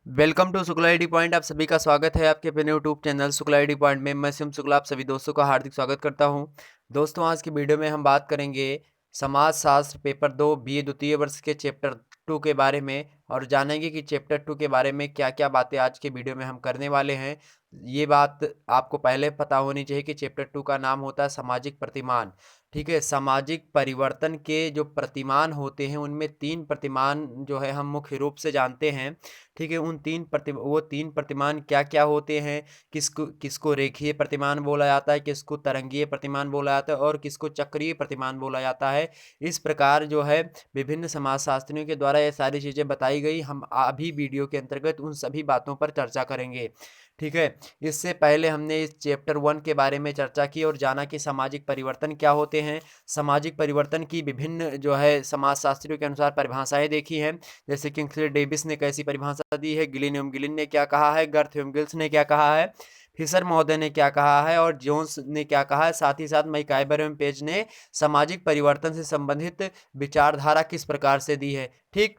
Welcome to Shukla ID point. आप सभी का स्वागत है आपके अपने YouTube channel Shukla ID point में। मैं शिव शुक्ला आप सभी दोस्तों का हार्दिक स्वागत करता हूं। दोस्तों, आज की वीडियो में हम बात करेंगे समाज शास्त्र पेपर 2 बीए द्वितीय वर्ष के चैप्टर 2 के बारे में और जानेंगे कि चैप्टर 2 के बारे में क्या क्या बातें आज के वीडियो में हम करने वाले हैं। ये बात आपको पहले पता होनी चाहिए कि चैप्टर 2 का नाम होता है सामाजिक प्रतिमान। ठीक है, सामाजिक परिवर्तन के जो प्रतिमान होते हैं उनमें 3 प्रतिमान जो है हम मुख्य रूप से जानते हैं। ठीक है, उन तीन प्रतिमान क्या क्या होते हैं, किसको किसको रेखीय प्रतिमान बोला जाता है, किसको तरंगीय प्रतिमान बोला जाता है और किसको चक्रीय प्रतिमान बोला जाता है। इस प्रकार जो है विभिन्न समाजशास्त्रियों के द्वारा ये सारी चीज़ें बताई गई। हम अभी वीडियो के अंतर्गत उन सभी बातों पर चर्चा करेंगे। ठीक है, इससे पहले हमने इस चैप्टर 1 के बारे में चर्चा की और जाना कि सामाजिक परिवर्तन क्या होते हैं। सामाजिक परिवर्तन की विभिन्न जो है समाजशास्त्रियों के अनुसार परिभाषाएं देखी हैं, जैसे किंग्सले डेविस ने कैसी परिभाषा दी है, गिलिन एवं गिलिन ने क्या कहा है, गर्थ एवं गिल्स ने क्या कहा है, फिशर महोदय ने क्या कहा है और जोन्स ने क्या कहा है। साथ ही साथ मैकाइबर एवं पेज ने सामाजिक परिवर्तन से संबंधित विचारधारा किस प्रकार से दी है। ठीक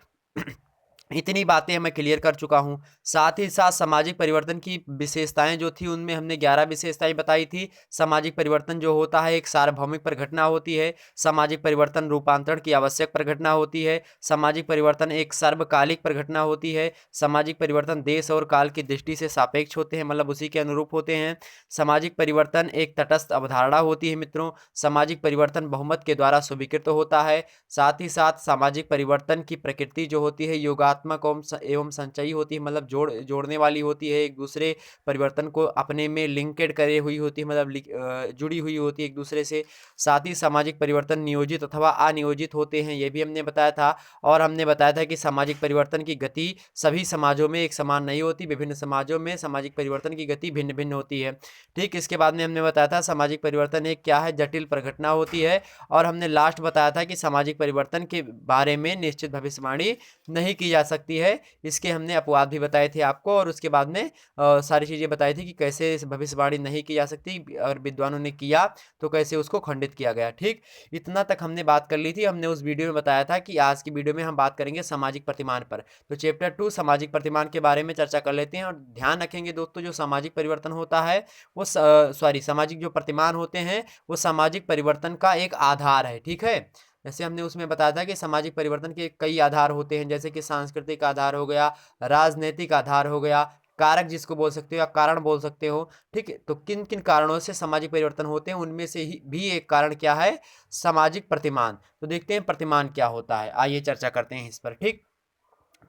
इतनी बातें मैं क्लियर कर चुका हूं। साथ ही साथ सामाजिक परिवर्तन की विशेषताएं जो थी उनमें हमने 11 विशेषताएं बताई थी। सामाजिक परिवर्तन जो होता है एक सार्वभौमिक प्रघटना होती है। सामाजिक परिवर्तन रूपांतरण की आवश्यक प्रघटना होती है। सामाजिक परिवर्तन एक सर्वकालिक प्रघटना होती है। सामाजिक परिवर्तन देश और काल की दृष्टि से सापेक्ष होते हैं, मतलब उसी के अनुरूप होते हैं। सामाजिक परिवर्तन एक तटस्थ अवधारणा होती है मित्रों। सामाजिक परिवर्तन बहुमत के द्वारा स्वीकृत होता है। साथ ही साथ सामाजिक परिवर्तन की प्रकृति जो होती है योगात्मक एवं संचयी होती है, मतलब जोड़ने वाली होती है। एक दूसरे परिवर्तन को अपने में लिंकेड करे हुई होती है, मतलब जुड़ी हुई होती है एक दूसरे से। साथ ही सामाजिक परिवर्तन नियोजित अथवा अनियोजित होते हैं, ये भी हमने बताया था। और हमने बताया था कि सामाजिक परिवर्तन की गति सभी समाजों में एक समान नहीं होती, विभिन्न समाजों में सामाजिक परिवर्तन की गति भिन्न भिन्न होती है। ठीक, इसके बाद में हमने बताया था सामाजिक परिवर्तन एक क्या है, जटिल प्रघटना होती है। और हमने लास्ट बताया था कि सामाजिक परिवर्तन के बारे में निश्चित भविष्यवाणी नहीं की जा सकती है। इसके हमने अपवाद भी बताए थे आपको और उसके बाद में सारी चीज़ें बताई थी कि कैसे भविष्यवाणी नहीं की जा सकती और विद्वानों ने किया तो कैसे उसको खंडित किया गया। ठीक, इतना तक हमने बात कर ली थी। हमने उस वीडियो में बताया था कि आज की वीडियो में हम बात करेंगे सामाजिक प्रतिमान पर। तो चैप्टर 2 सामाजिक प्रतिमान के बारे में चर्चा कर लेते हैं और ध्यान रखेंगे दोस्तों, जो सामाजिक परिवर्तन होता है वो सामाजिक जो प्रतिमान होते हैं वो सामाजिक परिवर्तन का एक आधार है। ठीक है, जैसे हमने उसमें बताया था कि सामाजिक परिवर्तन के कई आधार होते हैं, जैसे कि सांस्कृतिक आधार हो गया, राजनीतिक आधार हो गया, कारक जिसको बोल सकते हो या कारण बोल सकते हो। ठीक है, तो किन किन कारणों से सामाजिक परिवर्तन होते हैं उनमें से ही भी एक कारण क्या है, सामाजिक प्रतिमान। तो देखते हैं प्रतिमान क्या होता है, आइए चर्चा करते हैं इस पर। ठीक,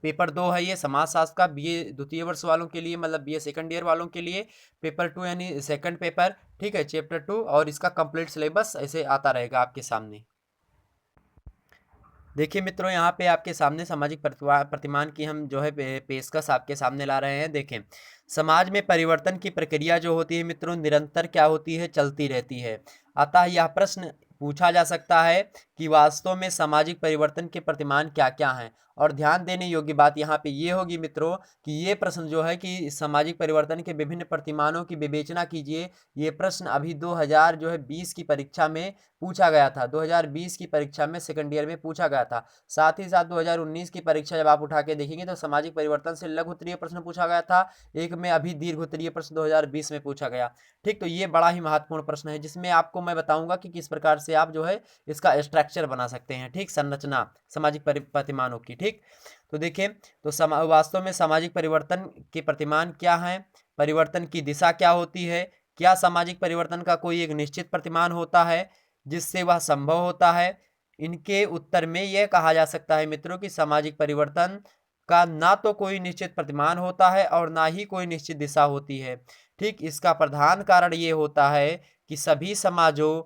पेपर 2 है ये समाजशास्त्र का, बीए द्वितीय वर्ष वालों के लिए, मतलब बीए सेकंड ईयर वालों के लिए पेपर 2 यानी सेकंड पेपर। ठीक है, चैप्टर 2 और इसका कंप्लीट सिलेबस ऐसे आता रहेगा आपके सामने। देखिए मित्रों, यहाँ पे आपके सामने सामाजिक प्रतिमान की हम जो है पेशकश आपके सामने ला रहे हैं। देखें, समाज में परिवर्तन की प्रक्रिया जो होती है मित्रों निरंतर क्या होती है, चलती रहती है। अतः यह प्रश्न पूछा जा सकता है कि वास्तव में सामाजिक परिवर्तन के प्रतिमान क्या क्या हैं। और ध्यान देने योग्य बात यहाँ पे ये होगी मित्रों कि ये प्रश्न जो है कि सामाजिक परिवर्तन के विभिन्न प्रतिमानों की विवेचना कीजिए, ये प्रश्न अभी 2020 की परीक्षा में पूछा गया था। 2020 की परीक्षा में सेकंड ईयर में पूछा गया था। साथ ही साथ 2019 की परीक्षा जब आप उठा के देखेंगे तो सामाजिक परिवर्तन से लघु उत्तरीय प्रश्न पूछा गया था, एक में अभी दीर्घ उत्तरीय प्रश्न 2020 में पूछा गया। ठीक, तो ये बड़ा ही महत्वपूर्ण प्रश्न है जिसमें आपको मैं बताऊंगा कि किस प्रकार से आप जो है इसका स्ट्रक्चर बना सकते हैं। ठीक, संरचना सामाजिक प्रतिमानों की। ठीक, तो देखिए, तो वास्तव में सामाजिक परिवर्तन के प्रतिमान क्या है, परिवर्तन की दिशा क्या होती है, क्या सामाजिक परिवर्तन का कोई एक निश्चित प्रतिमान होता है जिससे वह संभव होता है। इनके उत्तर में यह कहा जा सकता है मित्रों कि सामाजिक परिवर्तन का ना तो कोई निश्चित प्रतिमान होता है और ना ही कोई निश्चित दिशा होती है। ठीक, इसका प्रधान कारण ये होता है कि सभी समाजों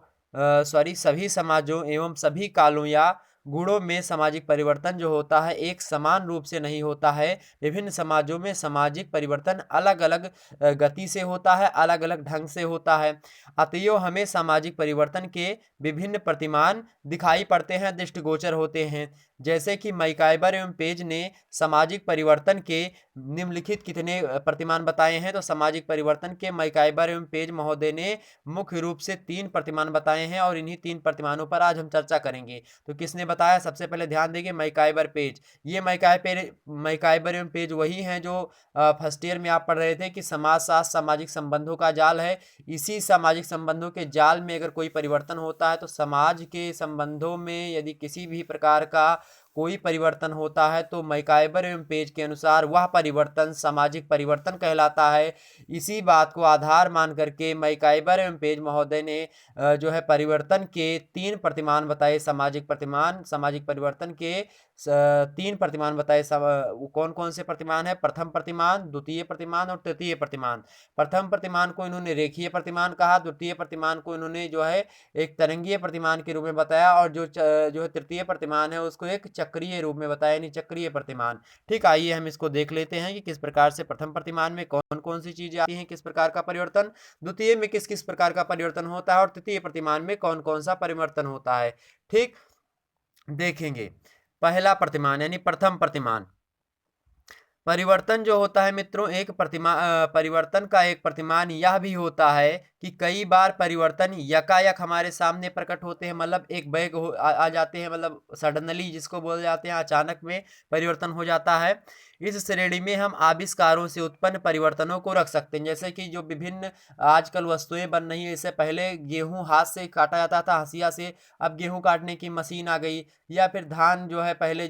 एवं सभी कालों या गुणों में सामाजिक परिवर्तन जो होता है एक समान रूप से नहीं होता है। विभिन्न समाजों में सामाजिक परिवर्तन अलग अलग गति से होता है, अलग अलग ढंग से होता है। अतएव हमें सामाजिक परिवर्तन के विभिन्न प्रतिमान दिखाई पड़ते हैं, दृष्टिगोचर होते हैं। जैसे कि मैकाइबर एवं पेज ने सामाजिक परिवर्तन के निम्नलिखित कितने प्रतिमान बताए हैं? तो सामाजिक परिवर्तन के मैकाइबर एवं पेज महोदय ने मुख्य रूप से 3 प्रतिमान बताए हैं और इन्हीं 3 प्रतिमानों पर आज हम चर्चा करेंगे। तो किसने बताया? सबसे पहले ध्यान देंगे मैकाइबर पेज। ये मैकाइबर एवं पेज वही हैं जो फर्स्ट ईयर में आप पढ़ रहे थे कि समाजशास्त्र सामाजिक संबंधों का जाल है। इसी सामाजिक संबंधों के जाल में अगर कोई परिवर्तन होता है तो समाज के संबंधों में यदि किसी भी प्रकार का कोई परिवर्तन होता है तो मैकाइबर एवं पेज के अनुसार वह परिवर्तन सामाजिक परिवर्तन कहलाता है। इसी बात को आधार मान करके मैकाइबर एवं पेज महोदय ने जो है परिवर्तन के 3 प्रतिमान बताए। सामाजिक परिवर्तन के 3 प्रतिमान बताए। कौन कौन से प्रतिमान है? प्रथम प्रतिमान, द्वितीय प्रतिमान और तृतीय प्रतिमान। प्रथम प्रतिमान को इन्होंने रेखीय प्रतिमान कहा, द्वितीय प्रतिमान को इन्होंने जो है एक तरंगीय प्रतिमान के रूप में बताया और जो है तृतीय प्रतिमान है उसको एक चक्रीय रूप में बताया, यानी चक्रीय प्रतिमान। ठीक, आइए हम इसको देख लेते हैं कि किस प्रकार से प्रथम प्रतिमान में कौन कौन सी चीजें आती हैं, किस प्रकार का परिवर्तन, द्वितीय में किस किस प्रकार का परिवर्तन होता है और तृतीय प्रतिमान में कौन कौन सा परिवर्तन होता है। ठीक, देखेंगे। पहला प्रतिमान यानी प्रथम प्रतिमान। परिवर्तन जो होता है मित्रों, परिवर्तन का एक प्रतिमान यह भी होता है कि कई बार परिवर्तन यकायक हमारे सामने प्रकट होते हैं, मतलब एक वेग आ जाते हैं, मतलब सडनली जिसको बोल जाते हैं, अचानक में परिवर्तन हो जाता है। इस श्रेणी में हम आविष्कारों से उत्पन्न परिवर्तनों को रख सकते हैं, जैसे कि जो विभिन्न आजकल वस्तुएं बन रही हैं। इससे पहले गेहूं हाथ से काटा जाता था हंसिया से, अब गेहूं काटने की मशीन आ गई। या फिर धान जो है पहले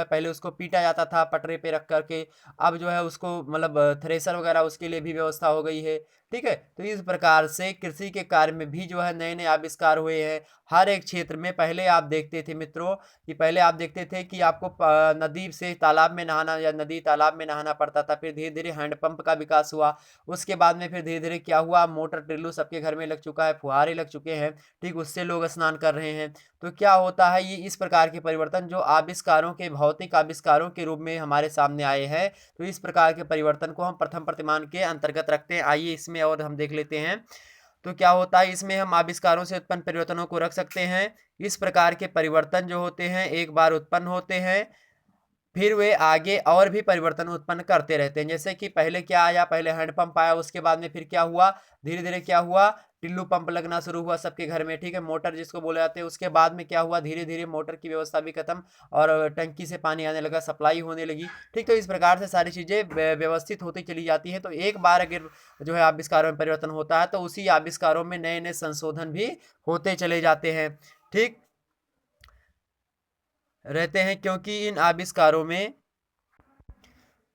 पहले उसको पीटा जाता था पटरे पे रख करके, अब जो है उसको मतलब थ्रेसर वगैरह उसके लिए भी व्यवस्था हो गई है। ठीक है, तो इस प्रकार से कृषि के कार्य में भी जो है नए नए आविष्कार हुए हैं हर एक क्षेत्र में। पहले आप देखते थे मित्रों कि पहले आप देखते थे कि आपको नदी से तालाब में नहाना या नदी तालाब में नहाना पड़ता था, फिर धीरे धीरे हैंडपंप का विकास हुआ। उसके बाद में फिर धीरे धीरे क्या हुआ, मोटर टिल्लू सबके घर में लग चुका है, फुहारे लग चुके हैं। ठीक, उससे लोग स्नान कर रहे हैं। तो क्या होता है, ये इस प्रकार के परिवर्तन जो आविष्कारों के भौतिक आविष्कारों के रूप में हमारे सामने आए हैं, तो इस प्रकार के परिवर्तन को हम प्रथम प्रतिमान के अंतर्गत रखते हैं। आइए इसमें और हम देख लेते हैं। तो क्या होता है, इसमें हम आविष्कारों से उत्पन्न परिवर्तनों को रख सकते हैं। इस प्रकार के परिवर्तन जो होते हैं एक बार उत्पन्न होते हैं, फिर वे आगे और भी परिवर्तन उत्पन्न करते रहते हैं। जैसे कि पहले क्या आया, पहले हैंडपंप आया, उसके बाद में फिर क्या हुआ, धीरे धीरे क्या हुआ, टिल्लू पंप लगना शुरू हुआ सबके घर में। ठीक है, मोटर जिसको बोले जाते हैं। उसके बाद में क्या हुआ, धीरे धीरे मोटर की व्यवस्था भी खत्म और टंकी से पानी आने लगा, सप्लाई होने लगी। ठीक, तो इस प्रकार से सारी चीजें व्यवस्थित होती चली जाती है। तो एक बार अगर जो है आविष्कारों में परिवर्तन होता है तो उसी आविष्कारों में नए नए संशोधन भी होते चले जाते हैं। ठीक रहते हैं, क्योंकि इन आविष्कारों में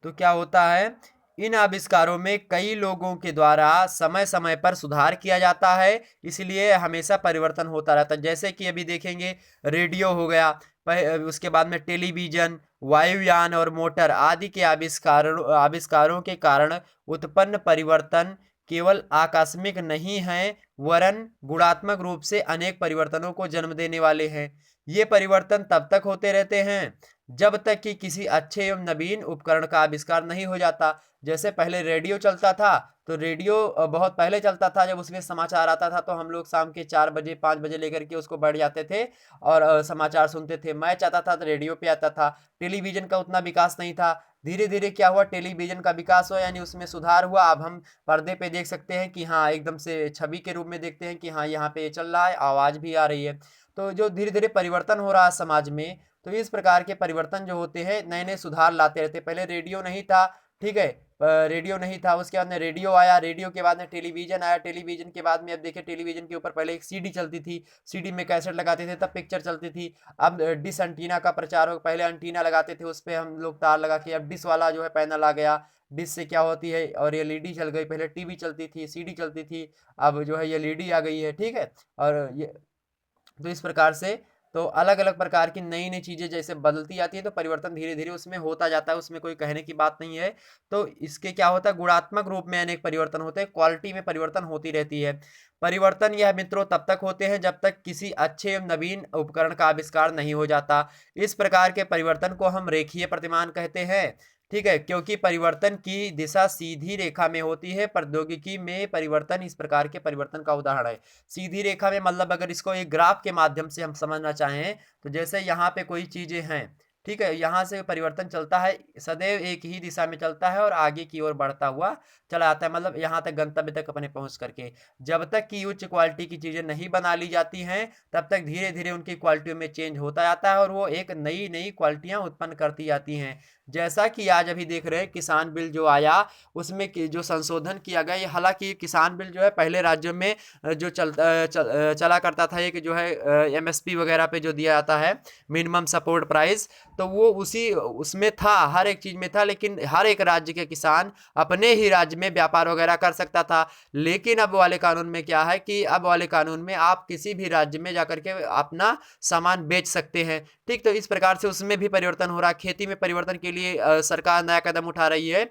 तो क्या होता है, इन आविष्कारों में कई लोगों के द्वारा समय समय पर सुधार किया जाता है, इसलिए हमेशा परिवर्तन होता रहता है। जैसे कि अभी देखेंगे रेडियो हो गया, उसके बाद में टेलीविजन, वायुयान और मोटर आदि के आविष्कारों के कारण उत्पन्न परिवर्तन केवल आकस्मिक नहीं है, वरन गुणात्मक रूप से अनेक परिवर्तनों को जन्म देने वाले हैं। ये परिवर्तन तब तक होते रहते हैं जब तक कि किसी अच्छे एवं नवीन उपकरण का आविष्कार नहीं हो जाता। जैसे पहले रेडियो चलता था, तो रेडियो बहुत पहले चलता था, जब उसमें समाचार आता था तो हम लोग शाम के 4 बजे 5 बजे लेकर के उसको बैठ जाते थे और समाचार सुनते थे। मैच आता था तो रेडियो पे आता था। टेलीविजन का उतना विकास नहीं था। धीरे धीरे क्या हुआ, टेलीविजन का विकास हुआ, यानी उसमें सुधार हुआ। अब हम पर्दे पे देख सकते हैं कि हाँ, एकदम से छवि के रूप में देखते हैं कि हाँ यहाँ पे ये चल रहा है, आवाज भी आ रही है। तो जो धीरे धीरे परिवर्तन हो रहा है समाज में, तो इस प्रकार के परिवर्तन जो होते हैं नए नए सुधार लाते रहते। पहले रेडियो नहीं था, ठीक है, रेडियो नहीं था, उसके बाद में रेडियो आया, रेडियो के बाद में टेलीविजन आया, टेलीविजन के बाद में अब देखिए टेलीविजन के ऊपर पहले एक सीडी चलती थी, सीडी में कैसेट लगाते थे तब पिक्चर चलती थी। अब डिश एंटीना का प्रचार हो, पहले एंटीना लगाते थे उस पर हम लोग तार लगा के, अब डिश वाला जो है पैनल आ गया। डिश से क्या होती है और एलईडी चल गई, पहले टीवी चलती थी, सीडी चलती थी, अब जो है एलईडी आ गई है। ठीक है, और ये तो इस प्रकार से तो अलग अलग प्रकार की नई नई चीजें जैसे बदलती जाती है तो परिवर्तन धीरे धीरे उसमें होता जाता है, उसमें कोई कहने की बात नहीं है। तो इसके क्या होता है, गुणात्मक रूप में अनेक परिवर्तन होते हैं, क्वालिटी में परिवर्तन होती रहती है। परिवर्तन यह मित्रों तब तक होते हैं जब तक किसी अच्छे एवं नवीन उपकरण का आविष्कार नहीं हो जाता। इस प्रकार के परिवर्तन को हम रेखीय प्रतिमान कहते हैं। ठीक है, क्योंकि परिवर्तन की दिशा सीधी रेखा में होती है। प्रौद्योगिकी में परिवर्तन इस प्रकार के परिवर्तन का उदाहरण है। सीधी रेखा में मतलब अगर इसको एक ग्राफ के माध्यम से हम समझना चाहें तो जैसे यहाँ पे कोई चीजें हैं, ठीक है, यहाँ से परिवर्तन चलता है, सदैव एक ही दिशा में चलता है और आगे की ओर बढ़ता हुआ चला आता है, मतलब यहाँ तक गंतव्य तक अपने पहुंच करके। जब तक कि उच्च क्वालिटी की चीजें नहीं बना ली जाती हैं तब तक धीरे धीरे उनकी क्वालिटी में चेंज होता जाता है और वो एक नई नई क्वालिटियां उत्पन्न करती जाती हैं। जैसा कि आज अभी देख रहे हैं किसान बिल जो आया, उसमें जो संशोधन किया गया, ये हालांकि किसान बिल जो है पहले राज्यों में जो चला करता था, एक जो है एमएसपी वगैरह पे जो दिया जाता है, मिनिमम सपोर्ट प्राइस, तो वो उसी उसमें था, हर एक चीज में था, लेकिन हर एक राज्य के किसान अपने ही राज्य में व्यापार वगैरह कर सकता था। लेकिन अब वाले कानून में क्या है कि अब वाले कानून में आप किसी भी राज्य में जाकर के अपना सामान बेच सकते हैं। ठीक, तो इस प्रकार से उसमें भी परिवर्तन हो रहा है। खेती में परिवर्तन के लिए सरकार नया कदम उठा रही है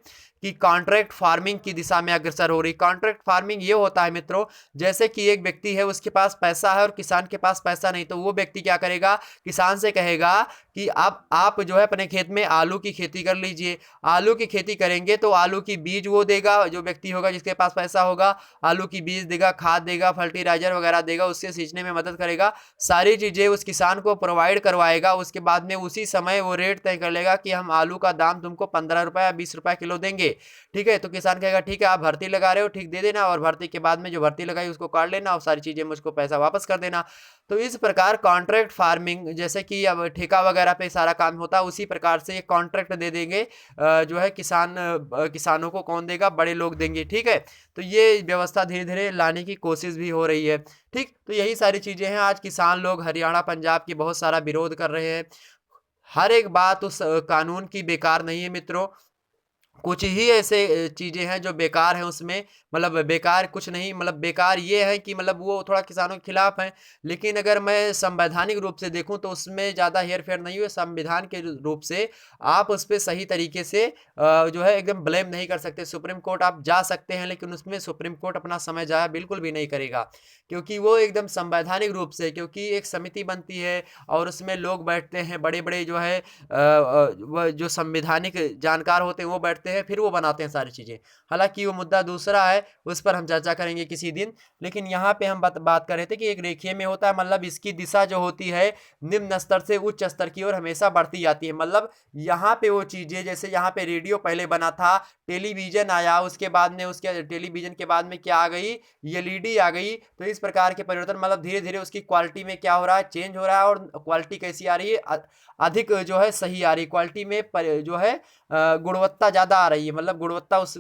कि कॉन्ट्रैक्ट फार्मिंग की दिशा में अग्रसर हो रही। कॉन्ट्रैक्ट फार्मिंग ये होता है मित्रों, जैसे कि एक व्यक्ति है, उसके पास पैसा है और किसान के पास पैसा नहीं, तो वो व्यक्ति क्या करेगा, किसान से कहेगा कि अब आप जो है अपने खेत में आलू की खेती कर लीजिए। आलू की खेती करेंगे तो आलू की बीज वो देगा, जो व्यक्ति होगा जिसके पास पैसा होगा, आलू की बीज देगा, खाद देगा, फर्टिलाइजर वगैरह देगा, उससे सींचने में मदद करेगा, सारी चीजें उस किसान को प्रोवाइड करवाएगा। उसके बाद में उसी समय वो रेट तय कर लेगा कि हम आलू का दाम तुमको 15 रुपए या 20 रुपए किलो देंगे। ठीक है, तो किसान कहेगा ठीक है, आप भर्ती लगा रहे हो, ठीक दे देना, और भर्ती के बाद में जो भर्ती लगाई उसको काट लेना और सारी चीजें मुझको पैसा वापस कर देना। तो इस प्रकार कॉन्ट्रैक्ट फार्मिंग, जैसे कि अब ठेका वगैरह पे सारा काम होता है, उसी प्रकार से ये कॉन्ट्रैक्ट दे देंगे, जो है किसानों को कौन देगा, बड़े लोग देंगे। ठीक है, तो ये व्यवस्था धीरे धीरे लाने की कोशिश भी हो रही है। ठीक, तो यही सारी चीजें हैं। आज किसान लोग हरियाणा पंजाब की बहुत सारा विरोध कर रहे हैं। हर एक बात उस कानून की बेकार नहीं है मित्रों, कुछ ही ऐसे चीजें हैं जो बेकार हैं उसमें, मतलब बेकार कुछ नहीं, मतलब बेकार ये है कि मतलब वो थोड़ा किसानों के खिलाफ है। लेकिन अगर मैं संवैधानिक रूप से देखूं तो उसमें ज्यादा हेर फेर नहीं हुई। संविधान के रूप से आप उस पर सही तरीके से जो है एकदम ब्लेम नहीं कर सकते। सुप्रीम कोर्ट आप जा सकते हैं, लेकिन उसमें सुप्रीम कोर्ट अपना समय जाया बिल्कुल भी नहीं करेगा, क्योंकि वो एकदम संवैधानिक रूप से, क्योंकि एक समिति बनती है और उसमें लोग बैठते हैं, बड़े बड़े जो है वह जो संवैधानिक जानकार होते हैं वो बैठते हैं, फिर वो बनाते हैं सारी चीजें। हालांकि वो मुद्दा दूसरा है, उस पर हम चर्चा करेंगे किसी दिन। लेकिन यहाँ पे हम बात कर रहे थे कि एक रेखीय में होता है, मतलब इसकी दिशा जो होती है निम्न स्तर से उच्च स्तर की ओर हमेशा बढ़ती जाती है। मतलब यहाँ पे वो चीजें, जैसे यहाँ पे रेडियो पहले बना था, टेलीविजन आया, उसके बाद में उसके टेलीविजन के बाद में क्या आ गई, एलईडी आ गई। तो इस प्रकार के परिवर्तन, मतलब धीरे धीरे उसकी क्वालिटी में क्या हो रहा है, चेंज हो रहा है। और क्वालिटी कैसी आ रही है, अधिक जो है सही आ रही क्वालिटी में, जो है गुणवत्ता ज्यादा आ रही है, मतलब गुणवत्ता उस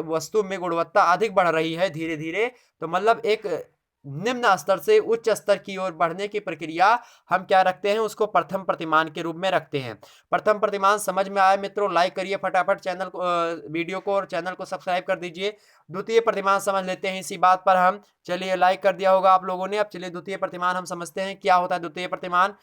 वस्तु में गुणवत्ता अधिक बढ़ रही है धीरे धीरे। तो मतलब एक निम्न स्तर से उच्च स्तर की ओर बढ़ने की प्रक्रिया हम क्या रखते हैं, उसको प्रथम प्रतिमान के रूप में रखते हैं। प्रथम प्रतिमान समझ में आया मित्रों? लाइक करिए फटाफट चैनल को, वीडियो को, और चैनल को सब्सक्राइब कर दीजिए। द्वितीय प्रतिमान समझ लेते हैं इसी बात पर हम। चलिए, लाइक कर दिया होगा आप लोगों ने। अब चलिए द्वितीय प्रतिमान हम समझते हैं क्या होता है द्वितीय प्रतिमान।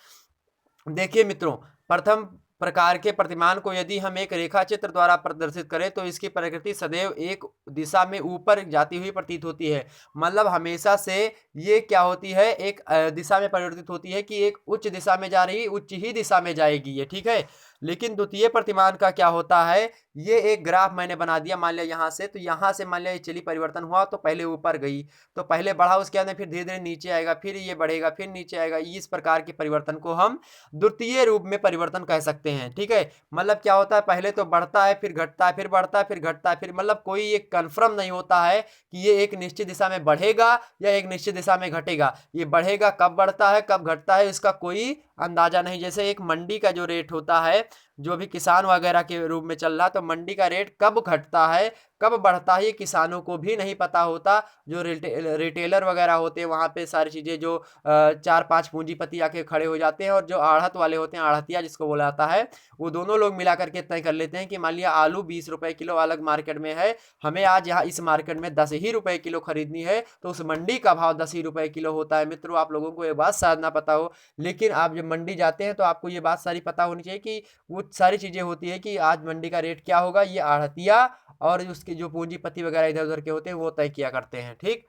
देखिए मित्रों, प्रथम प्रकार के प्रतिमान को यदि हम एक रेखा चित्र द्वारा प्रदर्शित करें तो इसकी प्रकृति सदैव एक दिशा में ऊपर जाती हुई प्रतीत होती है। मतलब हमेशा से ये क्या होती है, एक दिशा में परिवर्तित होती है कि एक उच्च दिशा में जा रही, उच्च ही दिशा में जाएगी ये, ठीक है। लेकिन द्वितीय प्रतिमान का क्या होता है, ये एक ग्राफ मैंने बना दिया, मान लिया यहाँ से, तो यहाँ से मान लिया ये चली परिवर्तन हुआ तो पहले ऊपर गई, तो पहले बढ़ा, उसके बाद फिर धीरे धीरे नीचे आएगा, फिर ये बढ़ेगा, फिर नीचे आएगा। इस प्रकार के परिवर्तन को हम द्वितीय रूप में परिवर्तन कह सकते हैं, ठीक है। मतलब क्या होता है, पहले तो बढ़ता है, फिर घटता है, फिर बढ़ता है, फिर घटता है, फिर मतलब कोई एक कंफर्म नहीं होता है कि ये एक निश्चित दिशा में बढ़ेगा या एक निश्चित दिशा में घटेगा। ये बढ़ेगा, कब बढ़ता है कब घटता है इसका कोई अंदाजा नहीं। जैसे एक मंडी का जो रेट होता है, जो भी किसान वगैरह के रूप में चल रहा, तो मंडी का रेट कब घटता है कब बढ़ता है ये किसानों को भी नहीं पता होता। जो रिटेलर वगैरह होते हैं वहाँ पे सारी चीज़ें, जो 4-5 पूंजीपति आके खड़े हो जाते हैं, और जो आढ़त वाले होते हैं, आढ़तिया जिसको बोला जाता है, वो दोनों लोग मिला करके तय कर लेते हैं कि मान लिया आलू 20 रुपए किलो अलग मार्केट में है, हमें आज यहाँ इस मार्केट में 10 ही रुपए किलो खरीदनी है, तो उस मंडी का भाव 10 ही रुपए किलो होता है। मित्रों, आप लोगों को ये बात शायद ना पता हो, लेकिन आप जब मंडी जाते हैं तो आपको ये बात सारी पता होनी चाहिए कि वो सारी चीज़ें होती है कि आज मंडी का रेट क्या होगा, ये आढ़तिया और उसके जो पूंजीपति वगैरह इधर उधर के होते हैं वो तय किया करते हैं, ठीक।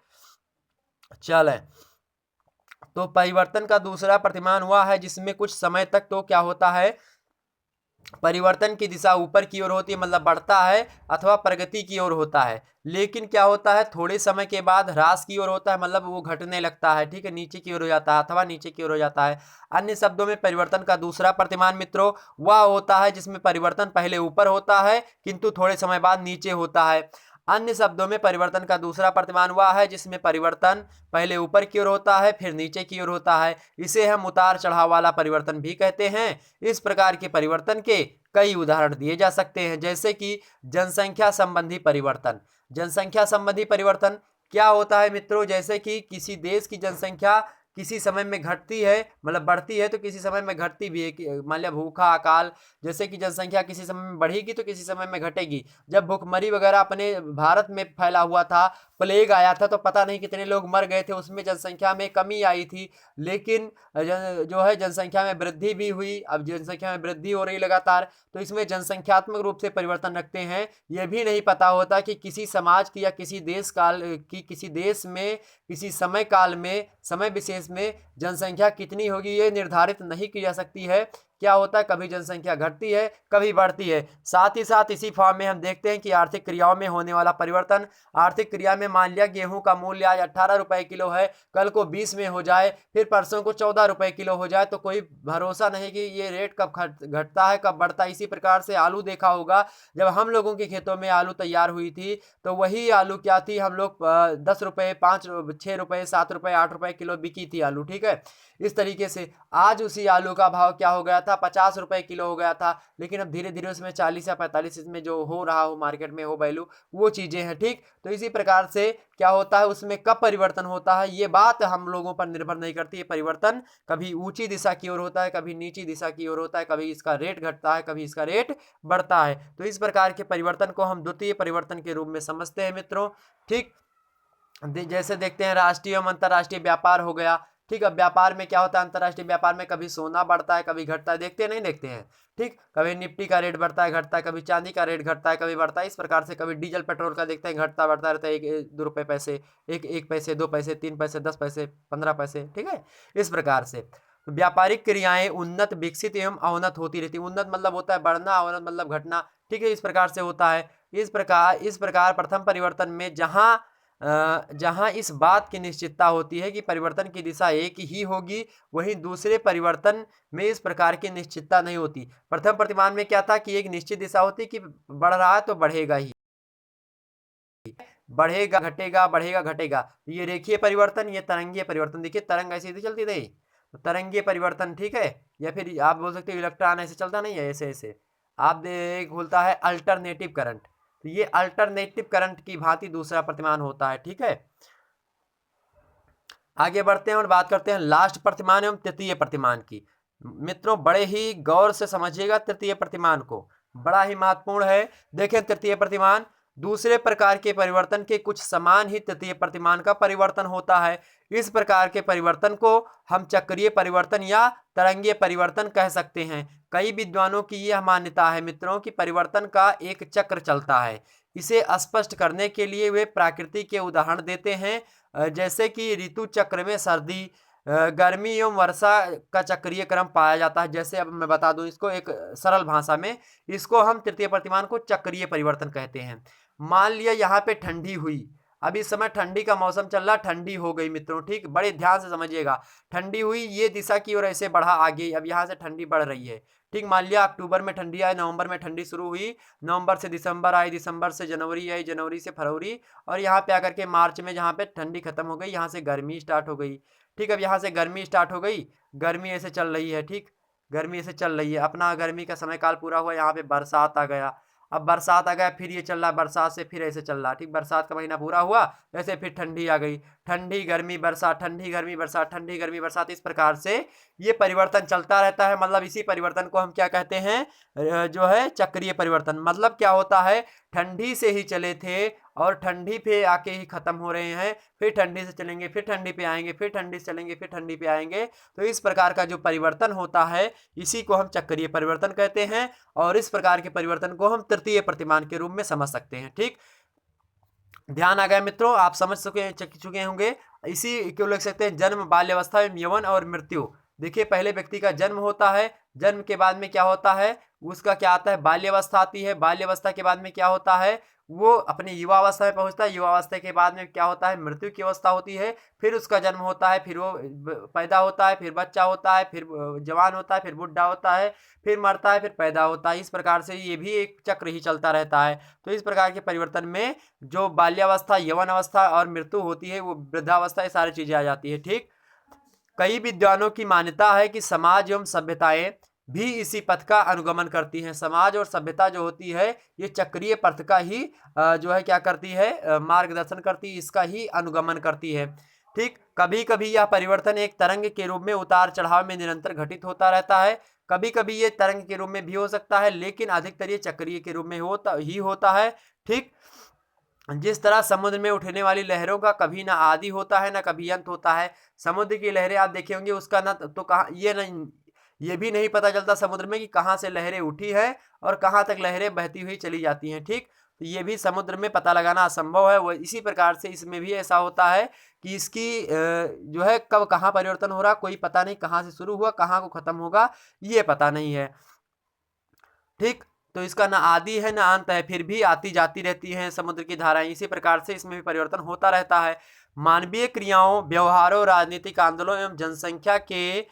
चले, तो परिवर्तन का दूसरा प्रतिमान हुआ है जिसमें कुछ समय तक तो क्या होता है, परिवर्तन की दिशा ऊपर की ओर होती है, मतलब बढ़ता है अथवा प्रगति की ओर होता है। लेकिन क्या होता है, थोड़े समय के बाद ह्रास की ओर होता है, मतलब वो घटने लगता है, ठीक है, नीचे की ओर हो जाता है अथवा नीचे की ओर हो जाता है। अन्य शब्दों में परिवर्तन का दूसरा प्रतिमान मित्रों वह होता है जिसमें परिवर्तन पहले ऊपर होता है किंतु थोड़े समय बाद नीचे होता है। अन्य शब्दों में परिवर्तन का दूसरा प्रतिमान वह है जिसमें परिवर्तन पहले ऊपर की ओर होता है फिर नीचे की ओर होता है। इसे हम उतार चढ़ाव वाला परिवर्तन भी कहते हैं। इस प्रकार के परिवर्तन के कई उदाहरण दिए जा सकते हैं, जैसे कि जनसंख्या संबंधी परिवर्तन। जनसंख्या संबंधी परिवर्तन क्या होता है मित्रों, जैसे कि किसी देश की जनसंख्या किसी समय में घटती है, मतलब बढ़ती है, तो किसी समय में घटती भी है। मान लिया भूखा अकाल, जैसे कि जनसंख्या किसी समय में बढ़ेगी तो किसी समय में घटेगी। जब भुखमरी वगैरह अपने भारत में फैला हुआ था, प्लेग आया था, तो पता नहीं कितने लोग मर गए थे, उसमें जनसंख्या में कमी आई थी। लेकिन जो है जनसंख्या में वृद्धि भी हुई। अब जनसंख्या में वृद्धि हो रही लगातार, तो इसमें जनसंख्यात्मक रूप से परिवर्तन रखते हैं। यह भी नहीं पता होता कि किसी समाज की या किसी देश काल की किसी देश में किसी समय काल में समय विशेष में जनसंख्या कितनी होगी ये निर्धारित नहीं की जा सकती है। क्या होता है, कभी जनसंख्या घटती है कभी बढ़ती है। साथ ही साथ इसी फॉर्म में हम देखते हैं कि आर्थिक क्रियाओं में होने वाला परिवर्तन। आर्थिक क्रिया में मान लिया गेहूं का मूल्य आज 18 रुपए किलो है, कल को 20 में हो जाए, फिर परसों को 14 रुपए किलो हो जाए, तो कोई भरोसा नहीं कि ये रेट कब घटता है कब बढ़ता है। इसी प्रकार से आलू देखा होगा, जब हम लोगों के खेतों में आलू तैयार हुई थी तो वही आलू क्या थी, हम लोग 10 रुपए 5 6 रुपए 7 रुपए 8 रुपए किलो बिकी थी आलू, ठीक है। इस तरीके से आज उसी आलू का भाव क्या हो गया था, 50 रुपए किलो हो गया था। लेकिन अब धीरे धीरे उसमें 40 या 45 इसमें जो हो रहा हो मार्केट में हो वैल्यू, वो चीजें हैं, ठीक। तो इसी प्रकार से क्या होता है, उसमें कब परिवर्तन होता है ये बात हम लोगों पर निर्भर नहीं करती है। परिवर्तन कभी ऊंची दिशा की ओर होता है, कभी नीची दिशा की ओर होता है, कभी इसका रेट घटता है, कभी इसका रेट बढ़ता है। तो इस प्रकार के परिवर्तन को हम द्वितीय परिवर्तन के रूप में समझते हैं मित्रों, ठीक। जैसे देखते हैं राष्ट्रीय एवं अंतर्राष्ट्रीय व्यापार हो गया, ठीक। अब व्यापार में क्या होता है, अंतर्राष्ट्रीय व्यापार में कभी सोना बढ़ता है कभी घटता है, देखते हैं नहीं देखते हैं, ठीक। कभी निफ्टी का रेट बढ़ता है घटता है, कभी चांदी का रेट घटता है कभी बढ़ता है। इस प्रकार से कभी डीजल पेट्रोल का देखते हैं घटता बढ़ता रहता है, 1 2 रुपए पैसे, एक पैसे 2 पैसे 3 पैसे 10 पैसे 15 पैसे, ठीक है। इस प्रकार से व्यापारिक क्रियाएं उन्नत विकसित एवं अवनत होती रहती है। उन्नत मतलब होता है बढ़ना, अवनत मतलब घटना, ठीक है। इस प्रकार से होता है। इस प्रकार प्रथम परिवर्तन में जहां इस बात की निश्चितता होती है कि परिवर्तन की दिशा एक ही होगी, वहीं दूसरे परिवर्तन में इस प्रकार की निश्चितता नहीं होती। प्रथम प्रतिमान में क्या था कि एक निश्चित दिशा होती कि बढ़ रहा है तो बढ़ेगा ही, बढ़ेगा घटेगा बढ़ेगा घटेगा। ये रेखीय परिवर्तन, ये तरंगीय परिवर्तन। देखिए तरंग ऐसी सीधी चलती रही तो तरंगीय परिवर्तन, ठीक है। या फिर आप बोल सकते हो इलेक्ट्रॉन ऐसे चलता नहीं है, ऐसे ऐसे आप एक बोलता है अल्टरनेटिव करंट। तो ये अल्टरनेटिव करंट की भांति दूसरा प्रतिमान होता है, ठीक है। आगे बढ़ते हैं और बात करते हैं लास्ट प्रतिमान एवं तृतीय प्रतिमान की। मित्रों बड़े ही गौर से समझिएगा तृतीय प्रतिमान को, बड़ा ही महत्वपूर्ण है। देखें तृतीय प्रतिमान, दूसरे प्रकार के परिवर्तन के कुछ समान ही तृतीय प्रतिमान का परिवर्तन होता है। इस प्रकार के परिवर्तन को हम चक्रीय परिवर्तन या तरंगीय परिवर्तन कह सकते हैं। कई विद्वानों की यह मान्यता है मित्रों कि परिवर्तन का एक चक्र चलता है। इसे स्पष्ट करने के लिए वे प्रकृति के उदाहरण देते हैं, जैसे कि ऋतु चक्र में सर्दी, गर्मी एवं वर्षा का चक्रीय क्रम पाया जाता है। जैसे अब मैं बता दूं इसको एक सरल भाषा में, इसको हम तृतीय प्रतिमान को चक्रीय परिवर्तन कहते हैं। मान लिया यहाँ पे ठंडी हुई, अब इस समय ठंडी का मौसम चल रहा, ठंडी हो गई मित्रों, ठीक। बड़े ध्यान से समझिएगा, ठंडी हुई ये दिशा की ओर ऐसे बढ़ा आगे, अब यहाँ से ठंडी बढ़ रही है, ठीक। मान लिया अक्टूबर में ठंडी आई, नवंबर में ठंडी शुरू हुई, नवंबर से दिसंबर आई, दिसंबर से जनवरी आई, जनवरी से फरवरी, और यहाँ पे आकर के मार्च में जहाँ पे ठंडी खत्म हो गई, यहाँ से गर्मी स्टार्ट हो गई, ठीक। अब यहाँ से गर्मी स्टार्ट हो गई, गर्मी ऐसे चल रही है, ठीक। गर्मी ऐसे चल रही है, अपना गर्मी का समय काल पूरा हुआ, यहाँ पे बरसात आ गया। अब बरसात आ गया, फिर ये चल रहा, बरसात से फिर ऐसे चल रहा, ठीक। बरसात का महीना पूरा हुआ, ऐसे फिर ठंडी आ गई, ठंडी गर्मी बरसात, ठंडी गर्मी बरसात, ठंडी गर्मी बरसात। इस प्रकार से ये परिवर्तन चलता रहता है। मतलब इसी परिवर्तन को हम क्या कहते हैं, जो है चक्रीय परिवर्तन। मतलब क्या होता है, ठंडी से ही चले थे और ठंडी पे आके ही खत्म हो रहे हैं, फिर ठंडी से चलेंगे, फिर ठंडी पे आएंगे, फिर ठंडी से चलेंगे, फिर ठंडी पे आएंगे। तो इस प्रकार का जो परिवर्तन होता है इसी को हम चक्रीय परिवर्तन कहते हैं, और इस प्रकार के परिवर्तन को हम तृतीय प्रतिमान के रूप में समझ सकते हैं, ठीक। ध्यान आ गया मित्रों, आप समझ चुके होंगे। इसी क्यों लिख सकते हैं, जन्म बाल्यावस्था एवं यौवन और मृत्यु, देखिए पहले व्यक्ति का जन्म होता है, जन्म के बाद में क्या होता है, उसका क्या आता है, बाल्यावस्था आती है, बाल्यावस्था के बाद में क्या होता है, वो अपनी युवावस्था में पहुंचता है, युवावस्था के बाद में क्या होता है, मृत्यु की अवस्था होती है, फिर उसका जन्म होता है, फिर वो पैदा होता है, फिर बच्चा होता है, फिर जवान होता है, फिर बुढ़ा होता है, फिर मरता है, फिर पैदा होता है। इस प्रकार से ये भी एक चक्र ही चलता रहता है। तो इस प्रकार के परिवर्तन में जो बाल्यावस्था, यौवन अवस्था और मृत्यु होती है, वो वृद्धावस्था, ये सारी चीजें आ जाती है। ठीक, कई विद्वानों की मान्यता है कि समाज एवं सभ्यताएं भी इसी पथ का अनुगमन करती हैं। समाज और सभ्यता जो होती है ये चक्रीय पथ का ही जो है क्या करती है, मार्गदर्शन करती है, इसका ही अनुगमन करती है। ठीक, कभी कभी यह परिवर्तन एक तरंग के रूप में उतार चढ़ाव में निरंतर घटित होता रहता है। कभी कभी ये तरंग के रूप में भी हो सकता है, लेकिन अधिकतर ये चक्रीय के रूप में होता है। ठीक, जिस तरह समुद्र में उठने वाली लहरों का कभी ना आदि होता है ना कभी अंत होता है। समुद्र की लहरें आप देखे होंगे, उसका ना तो कहाँ ये नहीं, ये भी नहीं पता चलता समुद्र में कि कहाँ से लहरें उठी है और कहाँ तक लहरें बहती हुई चली जाती हैं। ठीक, तो ये भी समुद्र में पता लगाना असंभव है। वो इसी प्रकार से इसमें भी ऐसा होता है कि इसकी जो है कब कहाँ परिवर्तन हो रहा कोई पता नहीं, कहाँ से शुरू हुआ कहाँ को खत्म होगा ये पता नहीं है। ठीक, तो इसका ना आदि है ना अंत है, फिर भी आती जाती रहती हैं समुद्र की धाराएं। इसी प्रकार से इसमें भी परिवर्तन होता रहता है। मानवीय क्रियाओं, व्यवहारों, राजनीतिक आंदोलनों एवं जनसंख्या के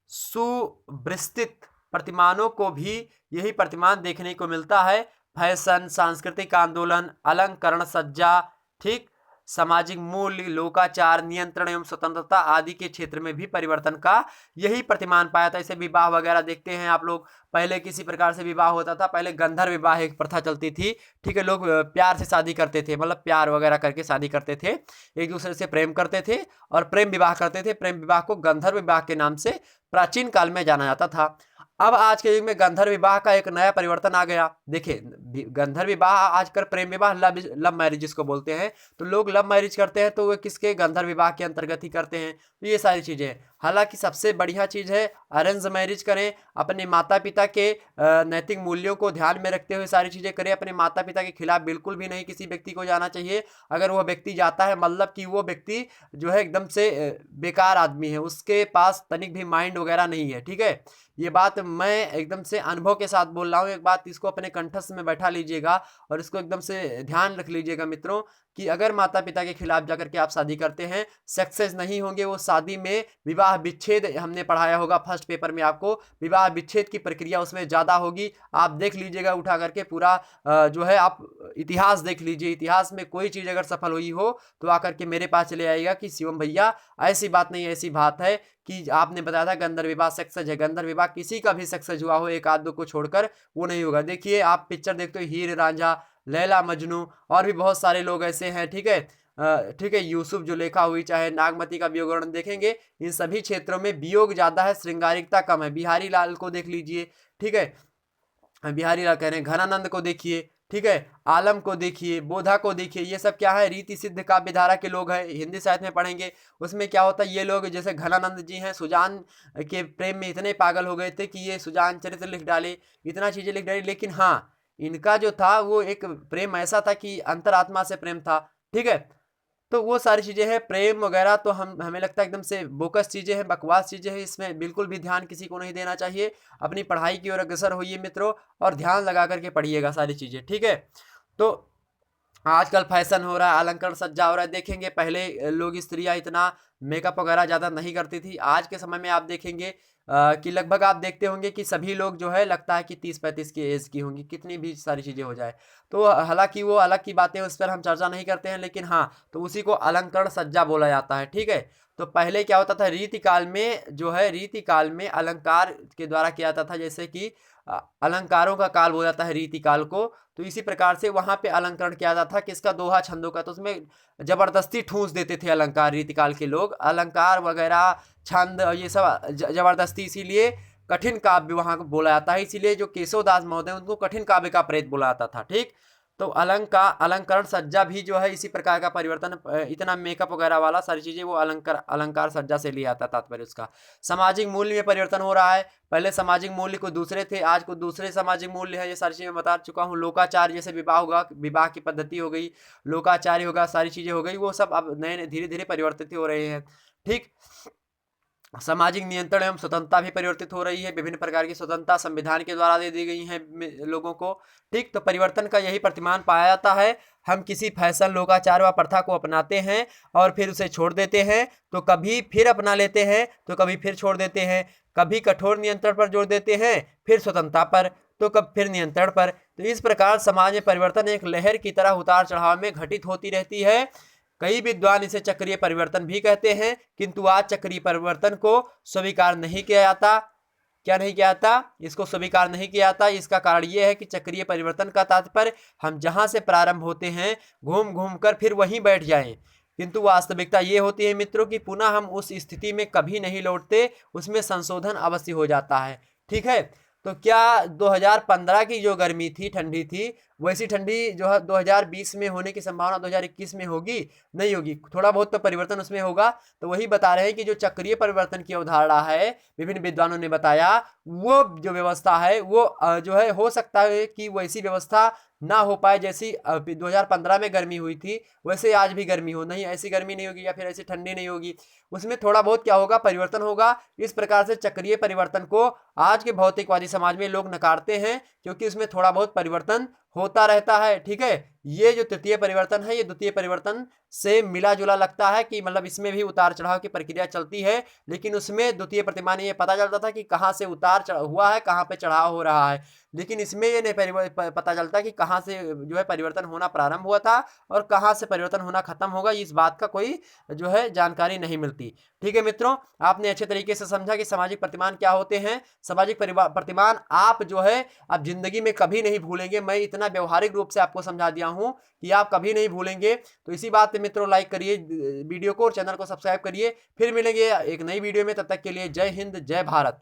सुविस्तृत प्रतिमानों को भी यही प्रतिमान देखने को मिलता है। फैशन, सांस्कृतिक आंदोलन, अलंकरण सज्जा, ठीक, सामाजिक मूल्य, लोकाचार, नियंत्रण एवं स्वतंत्रता आदि के क्षेत्र में भी परिवर्तन का यही प्रतिमान पाया था। इसे विवाह वगैरह देखते हैं आप लोग, पहले किसी प्रकार से विवाह होता था, पहले गंधर्व विवाह एक प्रथा चलती थी। ठीक है, लोग प्यार से शादी करते थे, मतलब प्यार वगैरह करके शादी करते थे, एक दूसरे से प्रेम करते थे और प्रेम विवाह करते थे। प्रेम विवाह को गंधर्व विवाह के नाम से प्राचीन काल में जाना जाता था। अब आज के युग में गंधर्व विवाह का एक नया परिवर्तन आ गया। देखिए, गंधर्व विवाह आजकल प्रेम विवाह, लव मैरिज जिसको बोलते हैं, तो लोग लव मैरिज करते हैं तो वे किसके, गंधर्व विवाह के अंतर्गत ही करते हैं। तो ये सारी चीजें, हालांकि सबसे बढ़िया चीज है अरेंज मैरिज करें, अपने माता पिता के नैतिक मूल्यों को ध्यान में रखते हुए सारी चीजें करें। अपने माता पिता के खिलाफ बिल्कुल भी नहीं किसी व्यक्ति को जाना चाहिए। अगर वह व्यक्ति जाता है, मतलब कि वो व्यक्ति जो है एकदम से बेकार आदमी है, उसके पास तनिक भी माइंड वगैरह नहीं है। ठीक है, ये बात मैं एकदम से अनुभव के साथ बोल रहा हूँ। एक बात इसको अपने कंठस्थ में बैठा लीजिएगा और इसको एकदम से ध्यान रख लीजिएगा मित्रों, कि अगर माता पिता के खिलाफ जाकर के आप शादी करते हैं, सक्सेस नहीं होंगे वो शादी में। विवाह विच्छेद हमने पढ़ाया होगा फर्स्ट पेपर में आपको, विवाह विच्छेद की प्रक्रिया उसमें ज़्यादा होगी। आप देख लीजिएगा उठा करके पूरा जो है आप इतिहास देख लीजिए, इतिहास में कोई चीज़ अगर सफल हुई हो तो आकर के मेरे पास चले आएगा कि शिवम भैया ऐसी बात नहीं, ऐसी बात है कि आपने बताया था गंधर्व विवाह सक्सेस है। गंधर्व विवाह किसी का भी सक्सेस हुआ हो एक आध दो को छोड़कर, वो नहीं होगा। देखिए आप पिक्चर देखते हो, हीर रांझा, लैला मजनू, और भी बहुत सारे लोग ऐसे हैं। ठीक है, ठीक है, यूसुफ जुलेखा हुई, चाहे नागमती का वियोग वर्णन देखेंगे, इन सभी क्षेत्रों में वियोग ज्यादा है, श्रृंगारिकता कम है। बिहारी लाल को देख लीजिए, ठीक है, बिहारी लाल कह रहे हैं, घनानंद को देखिए, ठीक है, आलम को देखिए, बोधा को देखिए, ये सब क्या है, रीति सिद्ध काव्य धारा के लोग हैं। हिंदी साहित्य में पढ़ेंगे उसमें क्या होता है, ये लोग जैसे घनानंद जी हैं, सुजान के प्रेम में इतने पागल हो गए थे कि ये सुजान चरित्र लिख डाले, इतना चीजें लिख डाली। लेकिन हाँ, इनका जो था वो एक प्रेम ऐसा था कि अंतरात्मा से प्रेम था। ठीक है, तो वो सारी चीज़ें हैं, प्रेम वगैरह तो हमें लगता है एकदम से बोकस चीज़ें हैं, बकवास चीज़ें हैं। इसमें बिल्कुल भी ध्यान किसी को नहीं देना चाहिए। अपनी पढ़ाई की ओर अग्रसर होइए मित्रों, और ध्यान लगा करके पढ़िएगा सारी चीज़ें। ठीक है, तो आजकल फैशन हो रहा है, अलंकरण सज्जा हो रहा है। देखेंगे पहले लोग, स्त्रियां इतना मेकअप वगैरह ज़्यादा नहीं करती थी। आज के समय में आप देखेंगे कि लगभग आप देखते होंगे कि सभी लोग जो है लगता है कि 30-35 की एज की होंगी, कितनी भी सारी चीज़ें हो जाए। तो हालांकि वो अलग की बातें, उस पर हम चर्चा नहीं करते हैं, लेकिन हाँ, तो उसी को अलंकरण सज्जा बोला जाता है। ठीक है, तो पहले क्या होता था, रीति काल में जो है, रीति काल में अलंकार के द्वारा किया जाता था, जैसे कि अलंकारों का काल बोला जाता है रीति काल को। तो इसी प्रकार से वहां पे अलंकरण किया जाता था किसका, दोहा छंदों का। तो उसमें जबरदस्ती ठूंस देते थे अलंकार, रीतिकाल के लोग अलंकार वगैरह छंद और ये सब जबरदस्ती, इसीलिए कठिन काव्य वहां को बोला जाता है। इसीलिए जो केशवदास महोदय उनको कठिन काव्य का प्रेत बोला जाता था। ठीक, तो अलंकरण सज्जा भी जो है इसी प्रकार का परिवर्तन, इतना मेकअप वगैरह वाला सारी चीजें वो अलंकार सज्जा से लिया आता तात्पर्य उसका। सामाजिक मूल्य में परिवर्तन हो रहा है, पहले सामाजिक मूल्य को दूसरे थे, आज को दूसरे सामाजिक मूल्य है। ये सारी चीजें बता चुका हूँ। लोकाचार, जैसे विवाह होगा, विवाह की पद्धति हो गई, लोकाचार्य होगा, सारी चीजें हो गई, वो सब अब नए धीरे धीरे परिवर्तित हो रहे हैं। ठीक, सामाजिक नियंत्रण एवं स्वतंत्रता भी परिवर्तित हो रही है। विभिन्न प्रकार की स्वतंत्रता संविधान के द्वारा दे दी गई है लोगों को। ठीक, तो परिवर्तन का यही प्रतिमान पाया जाता है। हम किसी फैशन, लोकाचार व प्रथा को अपनाते हैं और फिर उसे छोड़ देते हैं, तो कभी फिर अपना लेते हैं तो कभी फिर छोड़ देते हैं। कभी कठोर नियंत्रण पर जोर देते हैं, फिर स्वतंत्रता पर, तो कब फिर नियंत्रण पर। तो इस प्रकार समाज में परिवर्तन एक लहर की तरह उतार चढ़ाव में घटित होती रहती है। कई विद्वान इसे चक्रीय परिवर्तन भी कहते हैं, किंतु आज चक्रीय परिवर्तन को स्वीकार नहीं किया जाता। क्या नहीं किया जाता? इसको स्वीकार नहीं किया जाता। इसका कारण यह है कि चक्रीय परिवर्तन का तात्पर्य हम जहां से प्रारंभ होते हैं घूम घूम कर फिर वहीं बैठ जाएं, किंतु वास्तविकता ये होती है मित्रों कि पुनः हम उस स्थिति में कभी नहीं लौटते, उसमें संशोधन अवश्य हो जाता है। ठीक है, तो क्या 2015 की जो गर्मी थी, ठंडी थी, वैसी ठंडी जो है 2020 में होने की संभावना 2021 में होगी? नहीं होगी। थोड़ा बहुत तो परिवर्तन उसमें होगा। तो वही बता रहे हैं कि जो चक्रीय परिवर्तन की अवधारणा है, विभिन्न विद्वानों ने बताया, वो जो व्यवस्था है वो जो है हो सकता है कि वैसी व्यवस्था ना हो पाए जैसी 2015 में गर्मी हुई थी, वैसे आज भी गर्मी हो। नहीं, ऐसी गर्मी नहीं होगी या फिर ऐसी ठंडी नहीं होगी। उसमें थोड़ा बहुत क्या होगा, परिवर्तन होगा। इस प्रकार से चक्रीय परिवर्तन को आज के भौतिकवादी समाज में लोग नकारते हैं, क्योंकि उसमें थोड़ा बहुत परिवर्तन होता रहता है। ठीक है, ये जो तृतीय परिवर्तन है, ये द्वितीय परिवर्तन से मिला जुला लगता है कि मतलब इसमें भी उतार चढ़ाव की प्रक्रिया चलती है, लेकिन उसमें द्वितीय प्रतिमान ये पता चलता था कि कहाँ से उतार हुआ है, कहाँ पे चढ़ाव हो रहा है। लेकिन इसमें ये नहीं पता चलता कि कहाँ से जो है परिवर्तन होना प्रारंभ हुआ था और कहाँ से परिवर्तन होना खत्म होगा। इस बात का कोई जो है जानकारी नहीं मिलती। ठीक है मित्रों, आपने अच्छे तरीके से समझा कि सामाजिक प्रतिमान क्या होते हैं। सामाजिक प्रतिमान आप जो है अब जिंदगी में कभी नहीं भूलेंगे। मैं इतना व्यवहारिक रूप से आपको समझा दिया हूं कि आप कभी नहीं भूलेंगे। तो इसी बात पे मित्रों लाइक करिए वीडियो को और चैनल को सब्सक्राइब करिए। फिर मिलेंगे एक नई वीडियो में, तब तक के लिए जय हिंद, जय भारत।